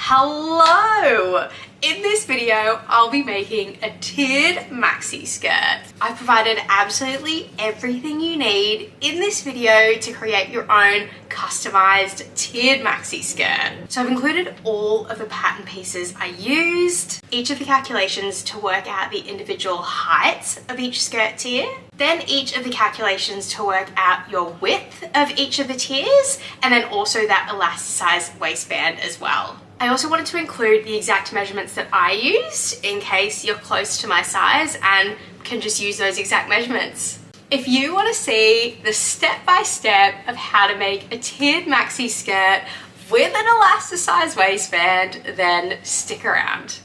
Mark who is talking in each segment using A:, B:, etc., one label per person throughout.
A: Hello! In this video, I'll be making a tiered maxi skirt. I've provided absolutely everything you need in this video to create your own customized tiered maxi skirt. So I've included all of the pattern pieces I used, each of the calculations to work out the individual heights of each skirt tier, then each of the calculations to work out your width of each of the tiers, and then also that elasticized waistband as well. I also wanted to include the exact measurements that I used in case you're close to my size and can just use those exact measurements. If you want to see the step-by-step of how to make a tiered maxi skirt with an elasticized waistband, then stick around.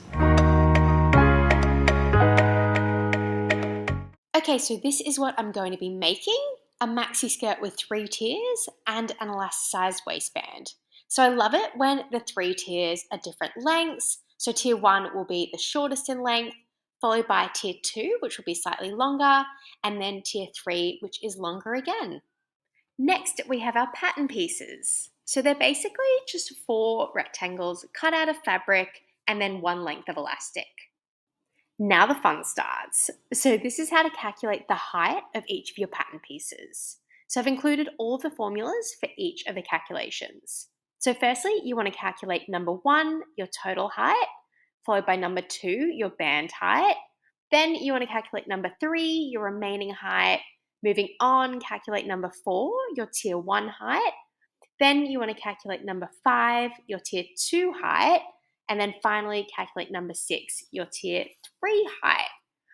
A: Okay, so this is what I'm going to be making: a maxi skirt with 3 tiers and an elasticized waistband. So I love it when the 3 tiers are different lengths. So tier 1 will be the shortest in length, followed by tier 2, which will be slightly longer, and then tier 3, which is longer again. Next, we have our pattern pieces. So they're basically just 4 rectangles cut out of fabric and then 1 length of elastic. Now the fun starts. So this is how to calculate the height of each of your pattern pieces. So I've included all of the formulas for each of the calculations. So firstly, you want to calculate number 1, your total height, followed by number 2, your band height. Then you want to calculate number 3, your remaining height. Moving on, calculate number 4, your tier 1 height. Then you want to calculate number 5, your tier 2 height. And then finally, calculate number 6, your tier 3 height.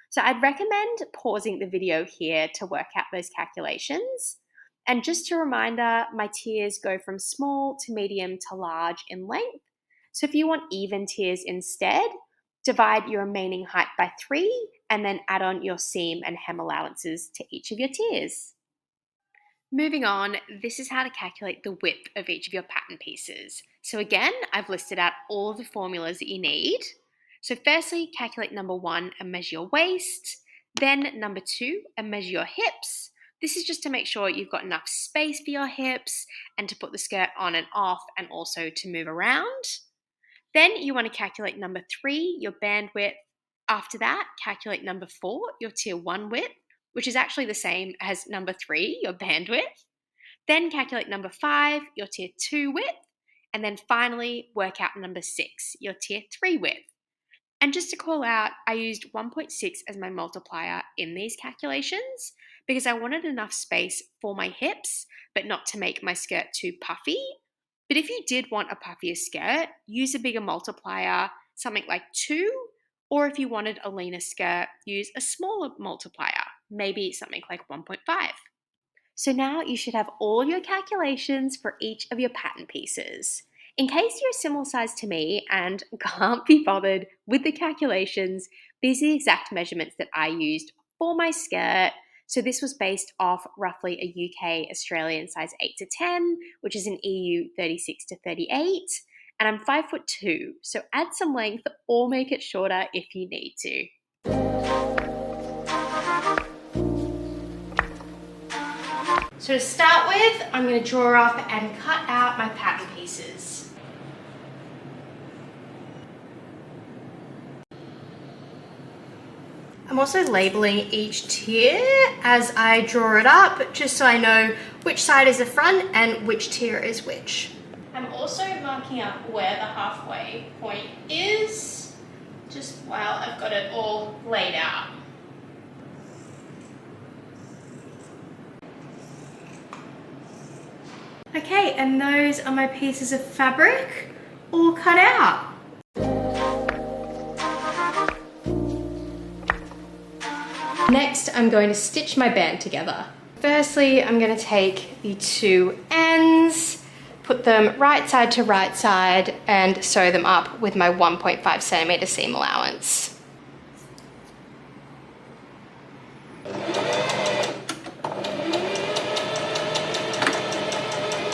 A: So I'd recommend pausing the video here to work out those calculations. And just a reminder, my tiers go from small to medium to large in length. So if you want even tiers instead, divide your remaining height by 3 and then add on your seam and hem allowances to each of your tiers. Moving on, this is how to calculate the width of each of your pattern pieces. So again, I've listed out all of the formulas that you need. So firstly, calculate number 1 and measure your waist. Then number 2 and measure your hips. This is just to make sure you've got enough space for your hips and to put the skirt on and off and also to move around. Then you want to calculate number 3, your band width. After that, calculate number 4, your tier 1 width, which is actually the same as number 3, your band width. Then calculate number 5, your tier 2 width. And then finally, work out number 6, your tier 3 width. And just to call out, I used 1.6 as my multiplier in these calculations because I wanted enough space for my hips, but not to make my skirt too puffy. But if you did want a puffier skirt, use a bigger multiplier, something like 2, or if you wanted a leaner skirt, use a smaller multiplier, maybe something like 1.5. So now you should have all your calculations for each of your pattern pieces. In case you're a similar size to me and can't be bothered with the calculations, these are the exact measurements that I used for my skirt. So this was based off roughly a UK Australian size 8 to 10, which is an EU 36 to 38. And I'm 5'2", so add some length or make it shorter if you need to. So to start with, I'm going to draw up and cut out my pattern pieces. I'm also labeling each tier as I draw it up, just so I know which side is the front and which tier is which. I'm also marking up where the halfway point is, just while I've got it all laid out. Okay, and those are my pieces of fabric all cut out. Next, I'm going to stitch my band together. Firstly, I'm going to take the 2 ends, put them right side to right side, and sew them up with my 1.5 centimeter seam allowance.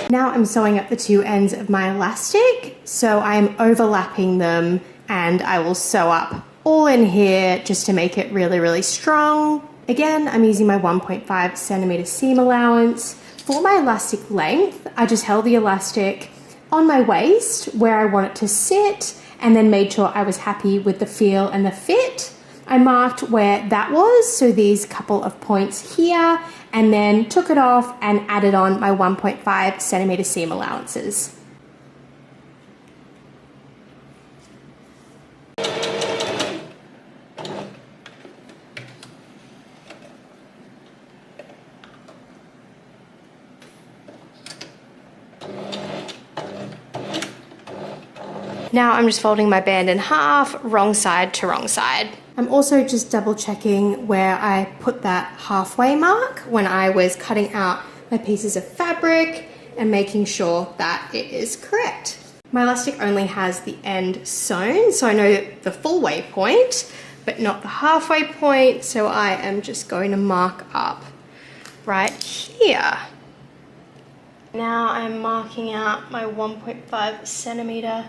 A: Now I'm sewing up the 2 ends of my elastic, so I'm overlapping them, and I will sew up all in here just to make it really, really strong. Again, I'm using my 1.5 centimeter seam allowance. For my elastic length, I just held the elastic
B: on my waist where I want it to sit, and then made sure I was happy with the feel and the fit. I marked where that was, so these couple of points here, and then took it off and added on my 1.5 centimeter seam allowances. Now I'm just folding my band in half, wrong side to wrong side. I'm also just double checking where I put that halfway mark when I was cutting out my pieces of fabric and making sure that it is correct. My elastic only has the end sewn, so I know the full way point, but not the halfway point, so I am just going to mark up right here. Now I'm marking out my 1.5 centimeter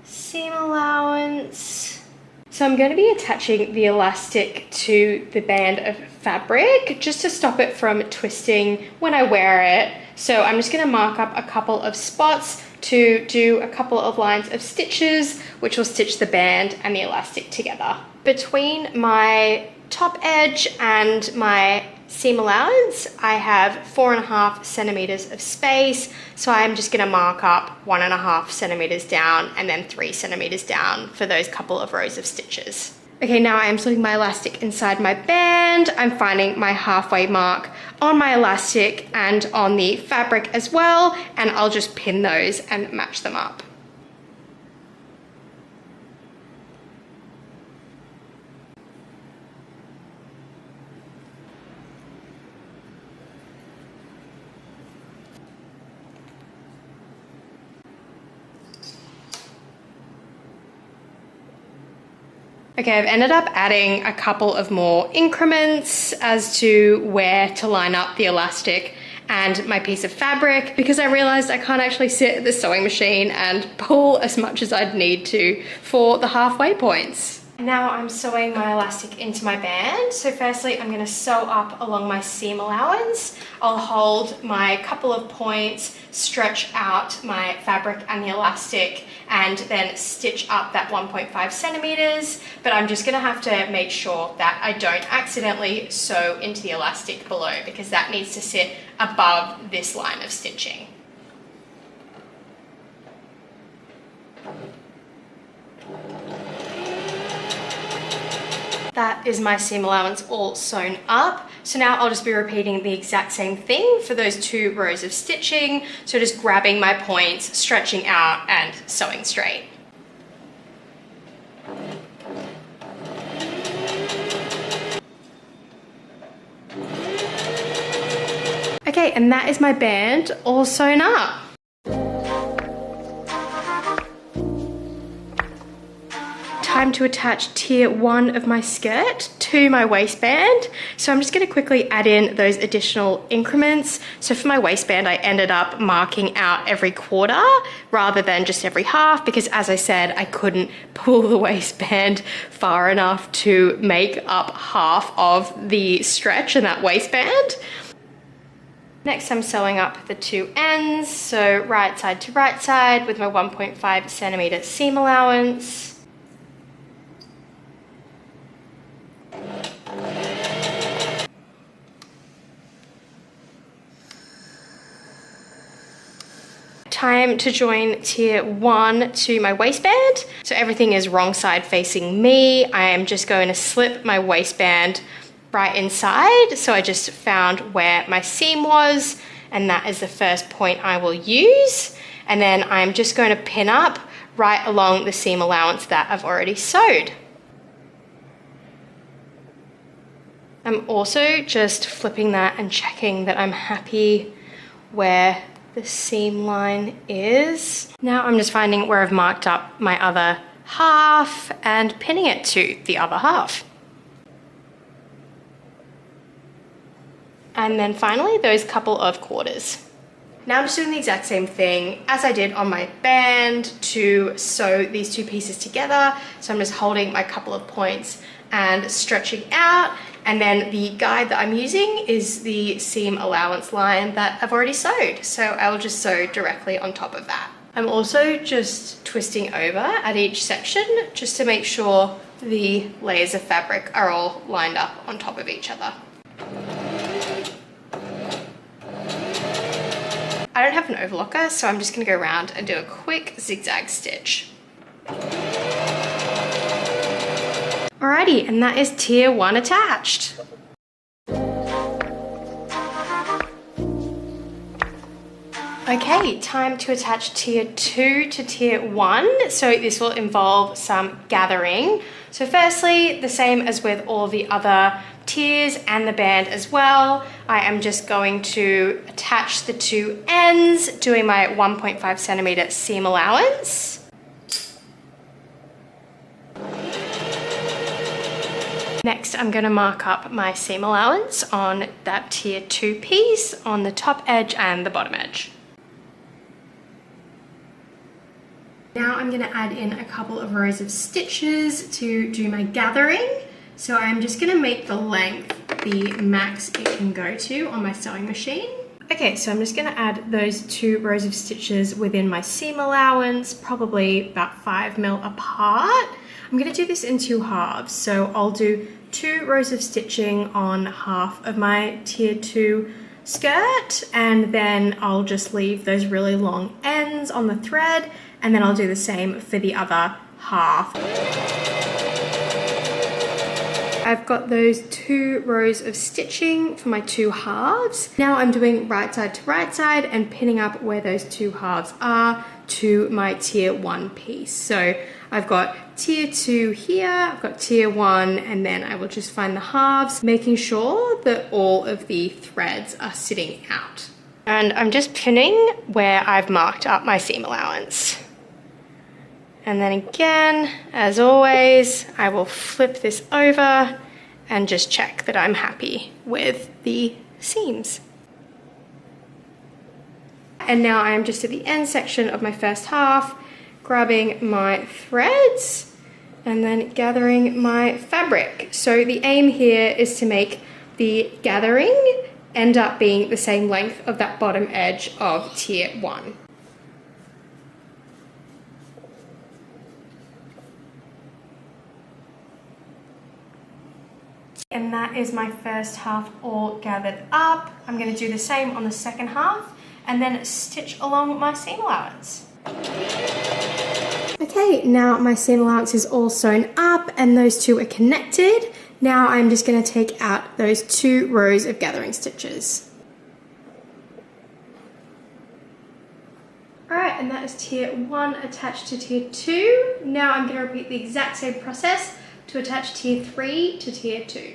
B: seam allowance. So I'm going to be attaching the elastic to the band of fabric just to stop it from twisting when I wear it. So I'm just going to mark up a couple of spots to do a couple of lines of stitches, which will stitch the band and the elastic together. Between my top edge and my seam allowance, I have 4.5 centimeters of space, so I'm just going to mark up 1.5 centimeters down and then 3 centimeters down for those couple of rows of stitches. Okay, now I am slipping my elastic inside my band. I'm finding my halfway mark on my elastic and on the fabric as well, and I'll just pin those and match them up. Okay, I've ended up adding a couple of more increments as to where to line up the elastic and my piece of fabric, because I realized I can't actually sit at the sewing machine and pull as much as I'd need to for the halfway points. Now I'm sewing my elastic into my band. So firstly, I'm going to sew up along my seam allowance. I'll hold my couple of points, stretch out my fabric and the elastic, and then stitch up that 1.5 centimeters. But I'm just going to have to make sure that I don't accidentally sew into the elastic below, because that needs to sit above this line of stitching. That is my seam allowance all sewn up. So now I'll just be repeating the exact same thing for those 2 rows of stitching. So just grabbing my points, stretching out and sewing straight. Okay, and that is my band all sewn up. Time to attach tier 1 of my skirt to my waistband. So I'm just going to quickly add in those additional increments. So for my waistband, I ended up marking out every quarter rather than just every half, because as I said, I couldn't pull the waistband far enough to make up half of the stretch in that waistband. Next, I'm sewing up the 2 ends, so right side to right side with my 1.5 centimeter seam allowance. Time to join tier 1 to my waistband. So everything is wrong side facing me. I am just going to slip my waistband right inside. So I just found where my seam was, and that is the first point I will use. And then I'm just going to pin up right along the seam allowance that I've already sewed. I'm also just flipping that and checking that I'm happy where the seam line is. Now I'm just finding where I've marked up my other half and pinning it to the other half. And then finally, those couple of quarters. Now I'm just doing the exact same thing as I did on my band to sew these 2 pieces together. So I'm just holding my couple of points and stretching out. And then the guide that I'm using is the seam allowance line that I've already sewed. So I'll just sew directly on top of that. I'm also just twisting over at each section just to make sure the layers of fabric are all lined up on top of each other. I don't have an overlocker, so I'm just going to go around and do a quick zigzag stitch. Alrighty, and that is tier 1 attached. Okay, time to attach tier 2 to tier 1. So this will involve some gathering. So firstly, the same as with all the other tiers and the band as well, I am just going to attach the two ends, doing my 1.5 centimeter seam allowance. Next, I'm going to mark up my seam allowance on that tier 2 piece on the top edge and the bottom edge. Now I'm going to add in a couple of rows of stitches to do my gathering. So I'm just going to make the length the max it can go to on my sewing machine. Okay, so I'm just going to add those 2 rows of stitches within my seam allowance, probably about 5 mil apart. I'm going to do this in 2 halves, so I'll do 2 rows of stitching on half of my tier 2 skirt, and then I'll just leave those really long ends on the thread, and then I'll do the same for the other half. I've got those 2 rows of stitching for my 2 halves. Now I'm doing right side to right side and pinning up where those 2 halves are to my tier 1 piece. So I've got tier 2 here, I've got tier 1, and then I will just find the halves, making sure that all of the threads are sitting out. And I'm just pinning where I've marked up my seam allowance. And then again, as always, I will flip this over and just check that I'm happy with the seams. And now I'm just at the end section of my first half, grabbing my threads and then gathering my fabric. So the aim here is to make the gathering end up being the same length of that bottom edge of tier 1. And that is my first half all gathered up. I'm going to do the same on the second half and then stitch along my seam allowance. Okay, now my seam allowance is all sewn up and those 2 are connected. Now I'm just going to take out those 2 rows of gathering stitches. Alright, and that is tier 1 attached to tier 2. Now I'm going to repeat the exact same process to attach tier 3 to tier 2.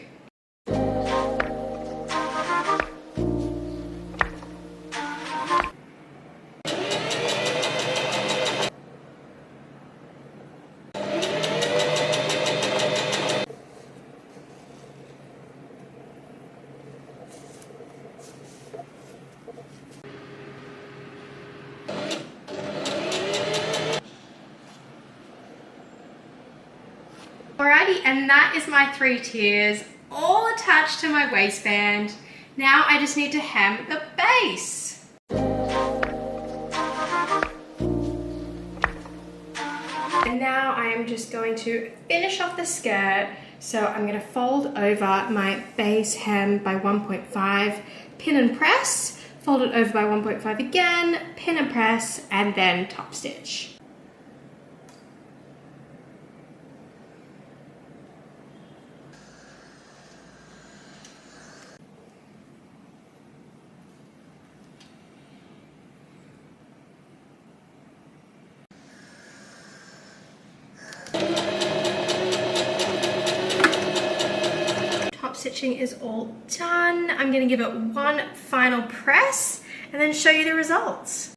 B: Alrighty, and that is my 3 tiers, all attached to my waistband. Now I just need to hem the base. And now I am just going to finish off the skirt. So I'm going to fold over my base hem by 1.5, pin and press, fold it over by 1.5 again, pin and press, and then top stitch. Stitching is all done. I'm going to give it one final press and then show you the results.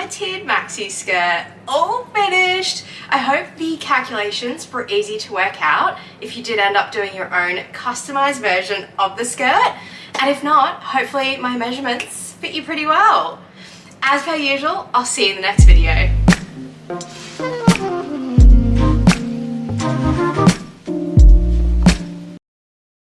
B: tiered maxi skirt all finished. I hope the calculations were easy to work out if you did end up doing your own customized version of the skirt. And if not, hopefully my measurements fit you pretty well. As per usual, I'll see you in the next video.